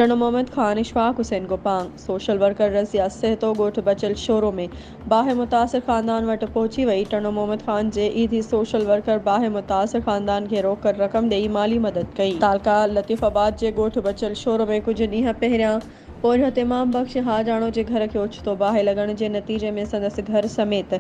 टनो Mohammad Khan Ishfaq Hussain Gopang social worker Razia सेहतो गोठ बचल शोरों में बाहे मुतासिर ख़ानदान वटि पहुंची वई। टनो मोहम्मद खान जे ईदी सोशल वर्कर बाहे मुतासिर ख़ानदान खे रोकड़ रक़म ॾेई माली मदद कई। तालका लतीफ़ाबाद जे गोठ बचल शोरों में कुछ ॾींहं पहिरियां पोरियत इमाम बख्श हाजाणो जे घर खे ओचितो बाहि लॻण जे नतीजे में संदसि घर समेत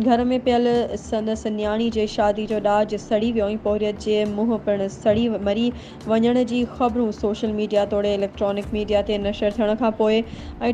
घर में पियल संदसि न्याणी जे शादी जो ॾाज सड़ी वियो। पोरियत जे मुंहुं पिणु सड़ी मरी वञण जी ख़बरूं सोशल मीडिया तोड़े इलेक्ट्रॉनिक मीडिया ते नशर थियण खां पोइ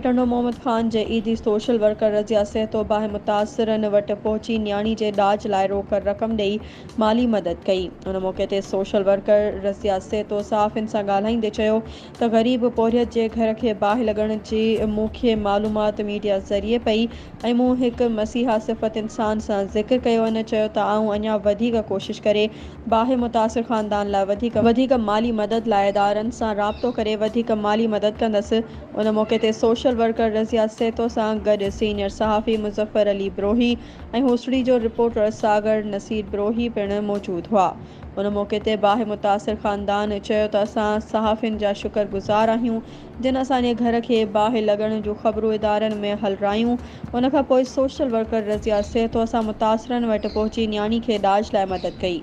टनो मोहम्मद खान जे ईदी सोशल वर्कर रज़िया सेहतो बाहे मुतासिरनि वटि पहुची न्याणी जे ॾाज लाइ रोकड़ रक़म ॾेई माली मदद कई। उन मौक़े ते सोशल वर्कर रज़िया सेहतो सहाफ़ियुनि सां ॻाल्हाईंदे चयो त ग़रीब पोरियत जे घर खे बाहि लॻण जी मूंखे मालूमात मीडिया ज़रिए पई ऐं मूं हिकु मसीहा सिफ़त इंसान सां ज़िक्र कयो। इन चयो त आऊं अञा वधीक कोशिश करे बाहे मुतासिर ख़ानदान लाइ वधीक माली मदद लाइ इदारनि सां राब्तो करे वधीक माली मदद कंदसि। उन मौक़े ते सोशल वर्कर रज़िया सेहतो सां गॾु सीनियर सहाफ़ी मुज़फ़र अली ब्रोही ऐं होसड़ी जो रिपोर्टर सागर नसीर ब्रोही पिणु मौजूदु हुआ। उन मौक़े ते बाहे मुतासिर ख़ानदान चयो त असां सहाफ़ियुनि जा शुक्रगुज़ार आहियूं जिन असांजे घर खे बाहि लॻण जूं ख़बरूं इदारनि में हलरायूं। उन खां पोइ सोशल वर्कर रज़िया सेहतो असां मुतासिरनि वटि पहुची न्याणी खे ॾाज लाइ मदद कई।